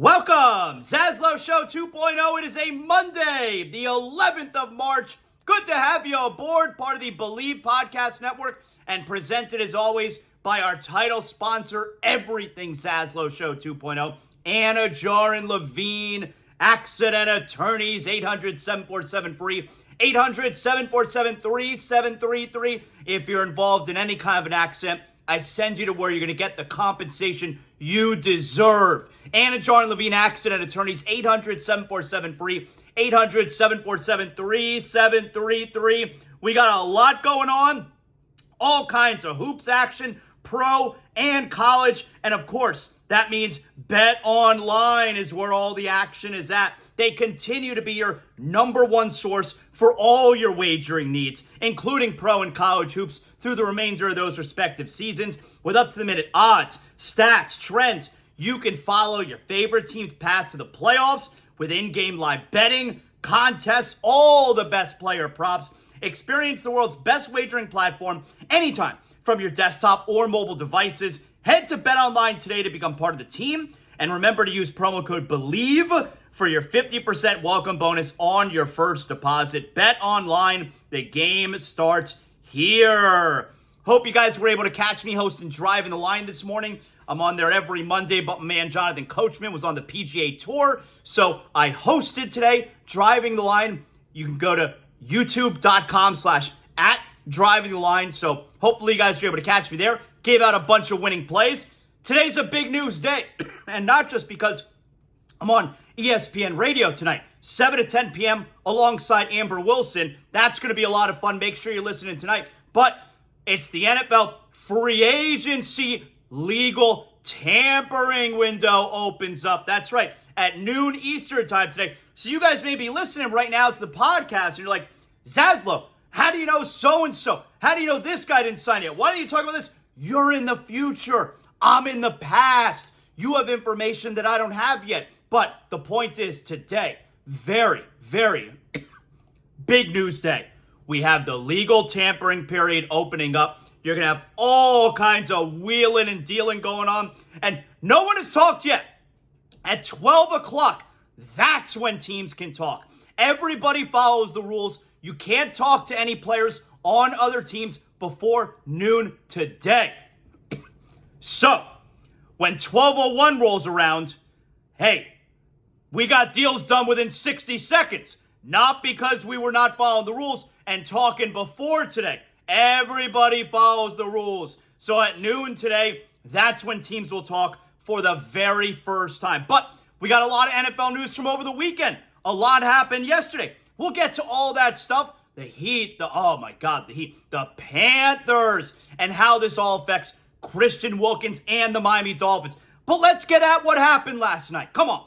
Welcome, ZASLOW Show 2.0. It is a Monday, the 11th of March. Good to have you aboard, part of the Believe Podcast Network, and presented as always by our title sponsor, Everything ZASLOW Show 2.0, Anidjar and Levine, Accident Attorneys, 800-747-FREE, 800-747-3733. If you're involved in any kind of an accident, I send you to where you're going to get the compensation you deserve. Anidjar and Levine Accident Attorneys, 800-747-FREE, 800-747-3733. We got a lot going on. All kinds of hoops action, pro and college. And of course, that means Bet Online is where all the action is at. They continue to be your number one source for all your wagering needs, including pro and college hoops through the remainder of those respective seasons. With up-to-the-minute odds, stats, trends, you can follow your favorite team's path to the playoffs with in-game live betting, contests, all the best player props. Experience the world's best wagering platform anytime from your desktop or mobile devices. Head to BetOnline today to become part of the team. And remember to use promo code BELIEVE for your 50% welcome bonus on your first deposit. BetOnline, the game starts here. Hope you guys were able to catch me hosting Driving the Line this morning. I'm on there every Monday, but my man Jonathan Coachman was on the PGA Tour. So I hosted today, Driving the Line. You can go to youtube.com/@drivingtheline. So hopefully you guys were able to catch me there. Gave out a bunch of winning plays. Today's a big news day, and not just because I'm on ESPN Radio tonight, 7 to 10 p.m. alongside Amber Wilson. That's going to be a lot of fun. Make sure you're listening tonight. But it's the NFL free agency legal tampering window opens up. That's right, at noon Eastern time today. So you guys may be listening right now to the podcast, and you're like, ZASLOW, how do you know so-and-so? How do you know this guy didn't sign yet? Why don't you talk about this? You're in the future. I'm in the past. You have information that I don't have yet. But the point is today, very, very big news day. We have the legal tampering period opening up. You're going to have all kinds of wheeling and dealing going on. And no one has talked yet. At 12 o'clock, that's when teams can talk. Everybody follows the rules. You can't talk to any players on other teams before noon today. So, when 12:01 rolls around, hey, we got deals done within 60 seconds. Not because we were not following the rules and talking before today. Everybody follows the rules. So at noon today, that's when teams will talk for the very first time. But we got a lot of NFL news from over the weekend. A lot happened yesterday. We'll get to all that stuff. The Heat, the Heat, the Panthers, and how this all affects Christian Wilkins and the Miami Dolphins. But let's get at what happened last night. Come on.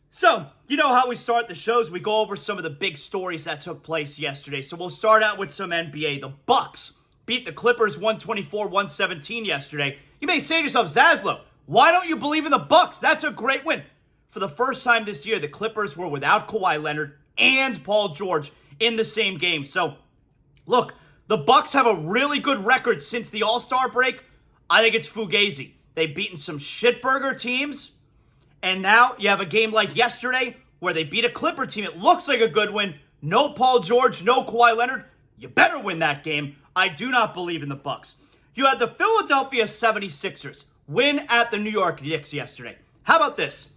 So, you know how we start the shows. We go over some of the big stories that took place yesterday. So we'll start out with some NBA. The Bucks beat the Clippers 124-117 yesterday. You may say to yourself, ZASLOW, why don't you believe in the Bucks? That's a great win. For the first time this year, the Clippers were without Kawhi Leonard and Paul George in the same game. So, look, the Bucks have a really good record since the All-Star break. I think it's fugazi. They've beaten some shitburger teams, and now you have a game like yesterday where they beat a Clipper team. It looks like a good win. No Paul George, no Kawhi Leonard. You better win that game. I do not believe in the Bucks. You had the Philadelphia 76ers win at the New York Knicks yesterday. How about this?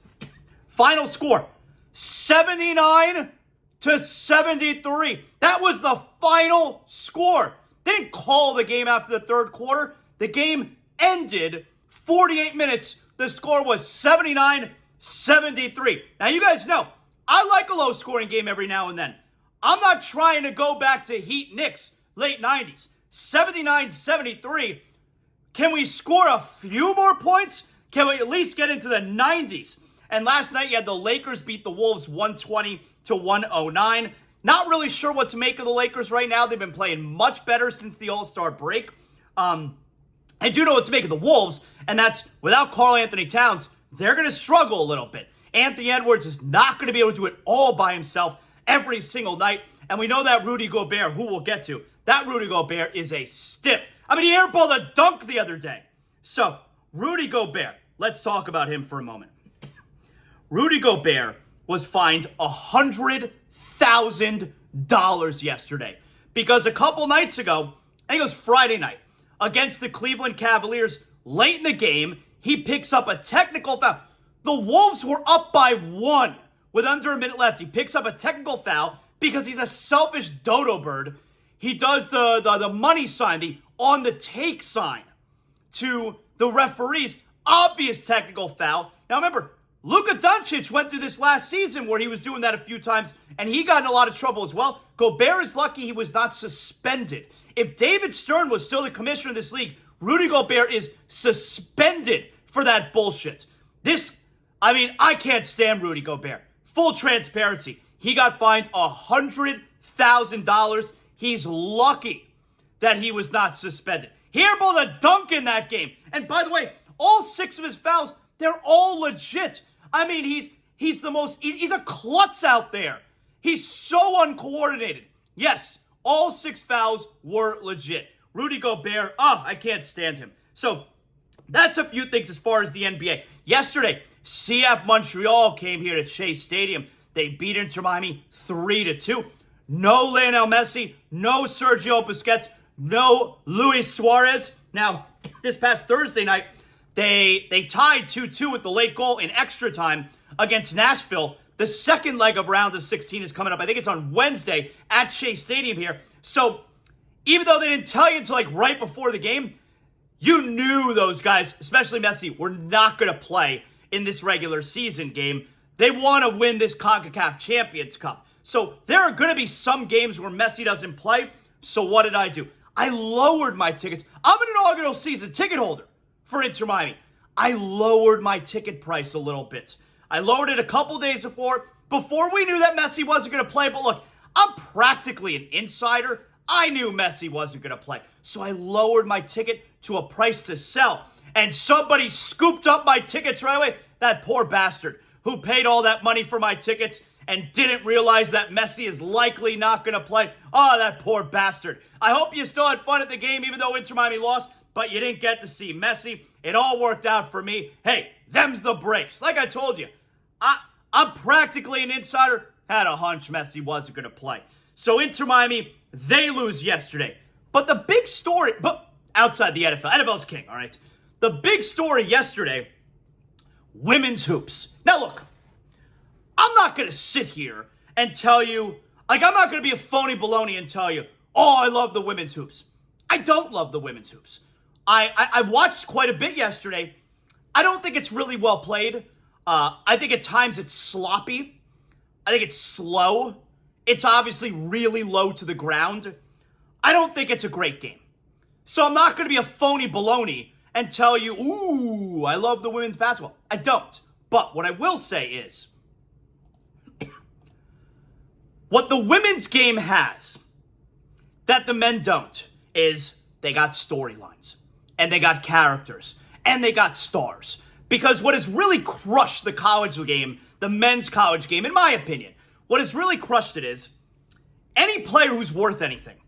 Final score, 79-73. That was the final score. They didn't call the game after the third quarter. The game ended 48 minutes. The score was 79-73. Now, you guys know, I like a low-scoring game every now and then. I'm not trying to go back to Heat Knicks, late 90s. 79-73. Can we score a few more points? Can we at least get into the 90s? And last night, you had the Lakers beat the Wolves 120-109. Not really sure what to make of the Lakers right now. They've been playing much better since the All-Star break. I do know what to make of the Wolves, and that's without Karl Anthony Towns, they're going to struggle a little bit. Anthony Edwards is not going to be able to do it all by himself every single night. And we know that Rudy Gobert, who we'll get to, that Rudy Gobert is a stiff. I mean, he airballed a dunk the other day. So, Rudy Gobert, let's talk about him for a moment. Rudy Gobert was fined $100,000 yesterday because a couple nights ago, I think it was Friday night, against the Cleveland Cavaliers, late in the game, he picks up a technical foul. The Wolves were up by 1 with under a minute left. He picks up a technical foul because he's a selfish dodo bird. He does the money sign, the on the take sign to the referees. Obvious technical foul. Now remember, Luka Doncic went through this last season where he was doing that a few times, and he got in a lot of trouble as well. Gobert is lucky he was not suspended. If David Stern was still the commissioner of this league, Rudy Gobert is suspended for that bullshit. I can't stand Rudy Gobert. Full transparency. He got fined $100,000. He's lucky that he was not suspended. He was able to dunk in that game. And by the way, all 6 of his fouls, they're all legit. I mean, he's a klutz out there. He's so uncoordinated. Yes, all 6 fouls were legit. Rudy Gobert, I can't stand him. So that's a few things as far as the NBA. Yesterday, CF Montreal came here to Chase Stadium. They beat Inter Miami 3-2. No Lionel Messi, no Sergio Busquets, no Luis Suarez. Now, this past Thursday night, they tied 2-2 with the late goal in extra time against Nashville. The second leg of round of 16 is coming up. I think it's on Wednesday at Chase Stadium here. So even though they didn't tell you until right before the game, you knew those guys, especially Messi, were not going to play in this regular season game. They want to win this CONCACAF Champions Cup. So there are going to be some games where Messi doesn't play. So what did I do? I lowered my tickets. I'm an inaugural season ticket holder for Inter Miami. I lowered my ticket price a little bit. I lowered it a couple days before we knew that Messi wasn't going to play. But look, I'm practically an insider. I knew Messi wasn't going to play. So I lowered my ticket to a price to sell. And somebody scooped up my tickets right away. That poor bastard who paid all that money for my tickets and didn't realize that Messi is likely not going to play. Oh, that poor bastard. I hope you still had fun at the game, even though Inter Miami lost, but you didn't get to see Messi. It all worked out for me. Hey, them's the breaks. Like I told you, I'm practically an insider. Had a hunch Messi wasn't going to play. So Inter Miami, they lose yesterday. But the big story, but outside the NFL, NFL's king, all right? The big story yesterday, women's hoops. Now look, I'm not going to sit here and tell you, I'm not going to be a phony baloney and tell you, I love the women's hoops. I don't love the women's hoops. I watched quite a bit yesterday. I don't think it's really well played. I think at times it's sloppy. I think it's slow. It's obviously really low to the ground. I don't think it's a great game. So I'm not going to be a phony baloney and tell you, ooh, I love the women's basketball. I don't. But what I will say is, what the women's game has that the men don't is they got storylines and they got characters and they got stars. Because what has really crushed the college game, the men's college game, in my opinion, what has really crushed it is any player who's worth anything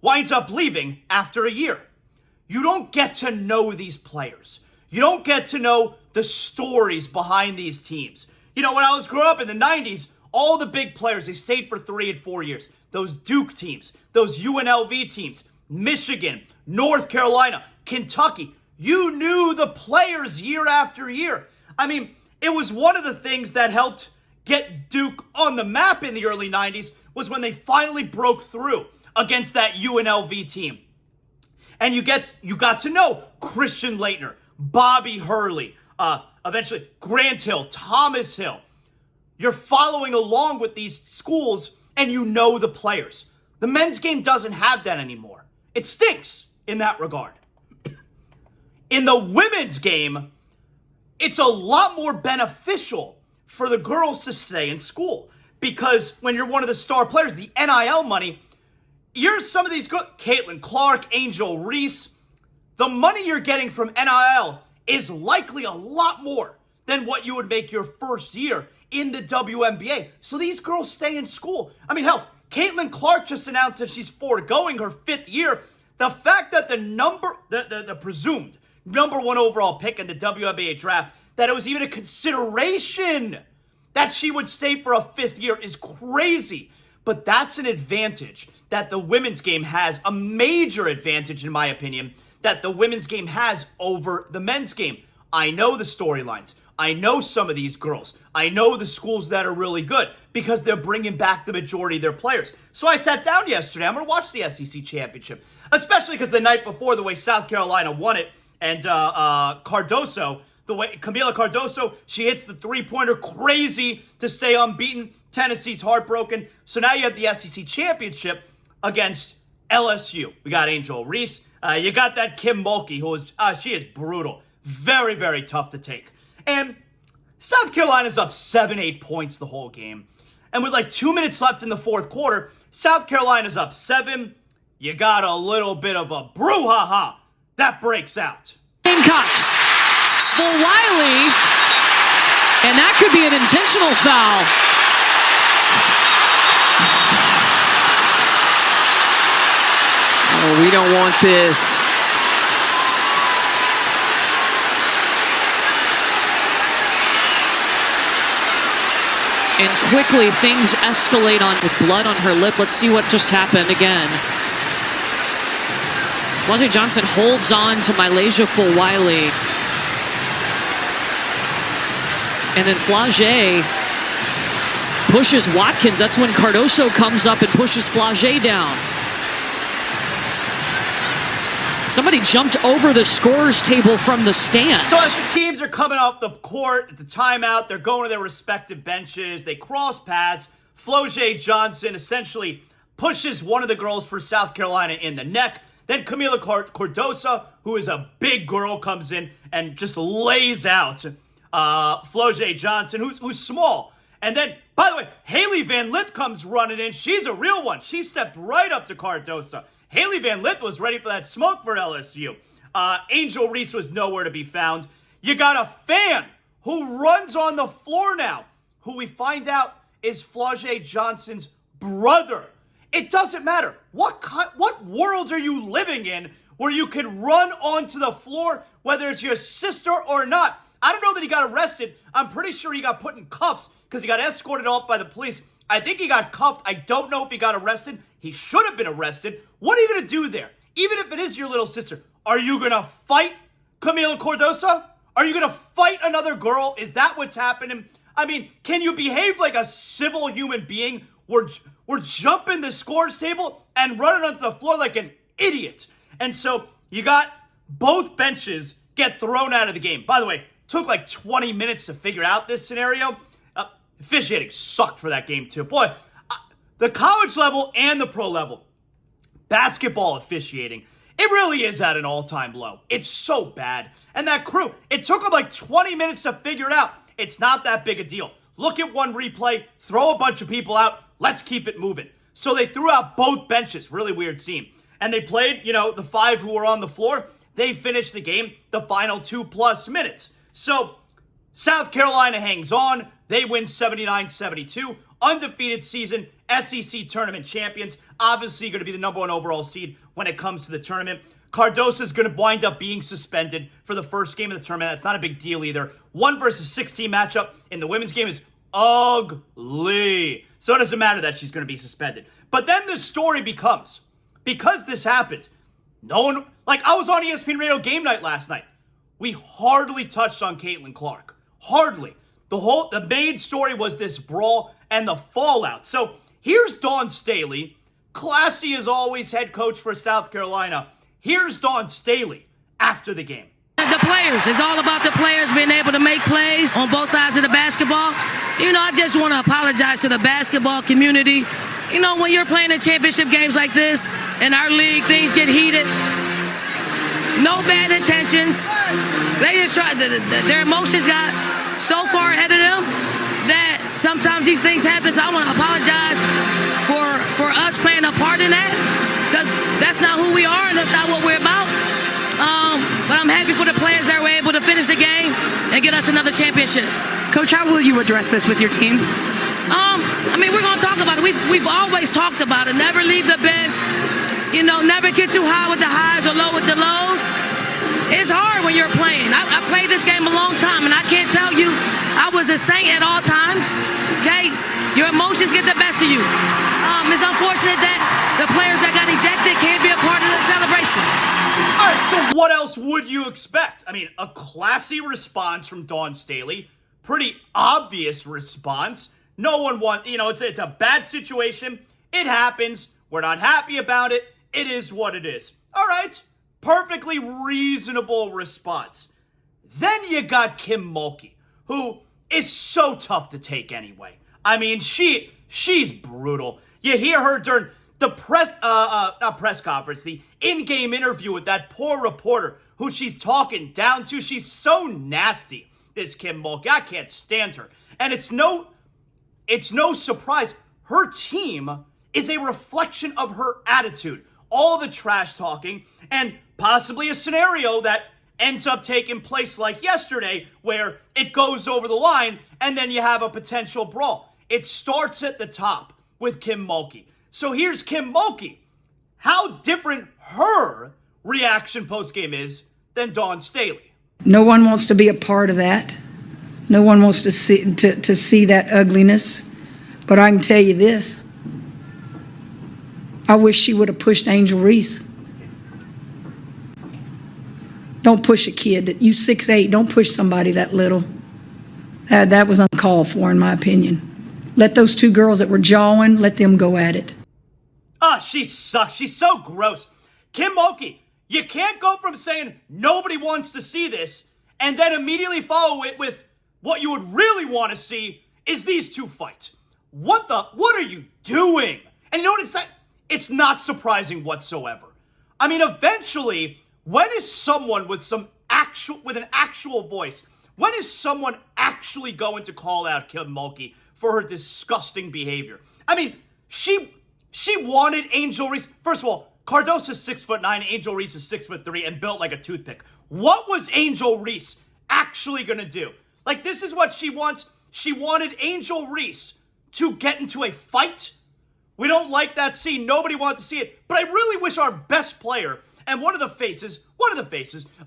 winds up leaving after a year. You don't get to know these players. You don't get to know the stories behind these teams. You know, when I was growing up in the 90s, all the big players, they stayed for 3 and 4 years. Those Duke teams, those UNLV teams, Michigan, North Carolina, Kentucky. You knew the players year after year. I mean, it was one of the things that helped get Duke on the map in the early 90s was when they finally broke through against that UNLV team. And you got to know Christian Laettner, Bobby Hurley, eventually Grant Hill, Thomas Hill. You're following along with these schools and you know the players. The men's game doesn't have that anymore. It stinks in that regard. In the women's game, it's a lot more beneficial for the girls to stay in school because when you're one of the star players, the NIL money, you're some of these good, Caitlin Clark, Angel Reese, the money you're getting from NIL is likely a lot more than what you would make your first year in the WNBA. So these girls stay in school. I mean, hell, Caitlin Clark just announced that she's foregoing her 5th year. The fact that the presumed number 1 overall pick in the WNBA draft, that it was even a consideration that she would stay for a 5th year is crazy. But that's an advantage that the women's game has, a major advantage in my opinion, that the women's game has over the men's game. I know the storylines. I know some of these girls. I know the schools that are really good because they're bringing back the majority of their players. So I sat down yesterday. I'm going to watch the SEC Championship, especially because the night before, the way South Carolina won it, and Cardoso, the way Camila Cardoso, she hits the three-pointer crazy to stay unbeaten. Tennessee's heartbroken. So now you have the SEC Championship against LSU. We got Angel Reese. You got that Kim Mulkey, who is, she is brutal. Very, very tough to take. And South Carolina's up 7-8 points the whole game. And with like 2 minutes left in the fourth quarter, South Carolina's up 7. You got a little bit of a brouhaha that breaks out. Gamecocks for Wiley. And that could be an intentional foul. Oh, we don't want this. And quickly, things escalate on with blood on her lip. Let's see what just happened again. Flau'jae Johnson holds on to Malaysia Fulwiley. And then Flau'jae pushes Watkins. That's when Cardoso comes up and pushes Flau'jae down. Somebody jumped over the scorer's table from the stands. So as the teams are coming off the court, it's a timeout, they're going to their respective benches, they cross paths. Flau'jae Johnson essentially pushes one of the girls for South Carolina in the neck. Then Camila Cardoso, who is a big girl, comes in and just lays out Flau'jae Johnson, who's small. And then, by the way, Haley Van Lith comes running in. She's a real one. She stepped right up to Cardoso. Haley Van Lith was ready for that smoke for LSU. Angel Reese was nowhere to be found. You got a fan who runs on the floor now, who we find out is Flau'jae Johnson's brother. It doesn't matter. What world are you living in where you can run onto the floor, whether it's your sister or not? I don't know that he got arrested. I'm pretty sure he got put in cuffs because he got escorted off by the police. I think he got cuffed. I don't know if he got arrested. He should have been arrested. What are you going to do there? Even if it is your little sister, are you going to fight Camila Cardoso? Are you going to fight another girl? Is that what's happening? I mean, can you behave like a civil human being? We're jumping the scores table and running onto the floor like an idiot. And so you got both benches get thrown out of the game. By the way, took like 20 minutes to figure out this scenario. Officiating sucked for that game too. Boy, the college level and the pro level, basketball officiating, it really is at an all-time low. It's so bad. And that crew, it took them like 20 minutes to figure it out. It's not that big a deal. Look at one replay, throw a bunch of people out, let's keep it moving. So they threw out both benches, really weird scene. And they played, the 5 who were on the floor. They finished the game the final 2+ minutes. So South Carolina hangs on. They win 79-72. Undefeated season, SEC Tournament champions. Obviously going to be the number 1 overall seed when it comes to the tournament. Cardoso is going to wind up being suspended for the first game of the tournament. That's not a big deal either. 1 versus 16 matchup in the women's game is ugly. So it doesn't matter that she's going to be suspended. But then the story becomes, because this happened, no one, I was on ESPN Radio Game Night last night. We hardly touched on Caitlin Clark. Hardly. The main story was this brawl and the fallout. So here's Dawn Staley, classy as always head coach for South Carolina. Here's Dawn Staley after the game. The players. It's all about the players being able to make plays on both sides of the basketball. I just want to apologize to the basketball community. When you're playing in championship games like this, in our league, things get heated. No bad intentions. They just tried, their emotions got so far ahead of them that sometimes these things happen. So I want to apologize for us playing a part in that, because that's not who we are and that's not what we're about. But I'm happy for the players that were able to finish the game and get us another championship. Coach, how will you address this with your team? We're going to talk about it. We've always talked about it. Never leave the bench. Never get too high with the highs or low with the lows. It's hard when you're playing. I played this game a long time, and I can't tell you I was a saint at all times, okay? Your emotions get the best of you. It's unfortunate that the players that got ejected can't be a part of the celebration. All right, so what else would you expect? I mean, a classy response from Dawn Staley. Pretty obvious response. No one wants, it's a bad situation. It happens. We're not happy about it. It is what it is. All right, perfectly reasonable response. Then you got Kim Mulkey, who is so tough to take anyway. I mean, she's brutal. You hear her during the not press conference, the in-game interview with that poor reporter who she's talking down to. She's so nasty, this Kim Mulkey. I can't stand her. And it's no surprise. Her team is a reflection of her attitude. All the trash talking and possibly a scenario that ends up taking place like yesterday where it goes over the line and then you have a potential brawl. It starts at the top with Kim Mulkey. So here's Kim Mulkey. How different her reaction post-game is than Dawn Staley. No one wants to be a part of that. No one wants to see that ugliness. But I can tell you this. I wish she would have pushed Angel Reese. Don't push a kid. You 6'8", don't push somebody that little. That was uncalled for, in my opinion. Let those two girls that were jawing, let them go at it. She sucks. She's so gross. Kim Mulkey, you can't go from saying nobody wants to see this and then immediately follow it with what you would really want to see is these two fight. What are you doing? And you know what it's not surprising whatsoever. I mean, eventually, when is someone with an actual voice, when is someone actually going to call out Kim Mulkey for her disgusting behavior? I mean, she wanted Angel Reese. First of all, Cardoso's 6'9", Angel Reese is 6'3", and built like a toothpick. What was Angel Reese actually gonna do? Like, this is what she wants. She wanted Angel Reese to get into a fight. We don't like that scene. Nobody wants to see it. But I really wish our best player and one of the faces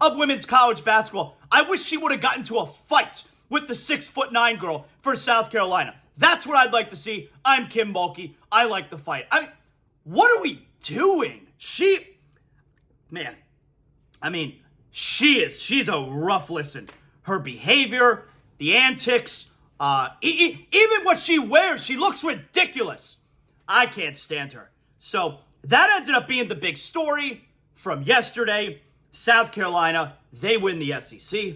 of women's college basketball, I wish she would have gotten into a fight with the 6'9" girl for South Carolina. That's what I'd like to see. I'm Kim Mulkey. I like the fight. I mean, what are we doing? She's a rough listen. Her behavior, the antics, even what she wears, she looks ridiculous. I can't stand her. So that ended up being the big story from yesterday. South Carolina, they win the SEC.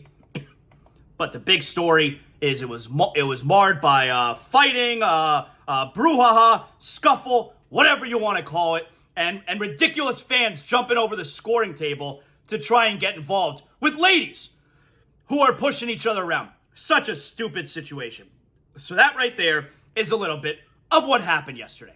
But the big story is it was marred by fighting, brouhaha, scuffle, whatever you want to call it, and ridiculous fans jumping over the scoring table to try and get involved with ladies who are pushing each other around. Such a stupid situation. So that right there is a little bit of what happened yesterday.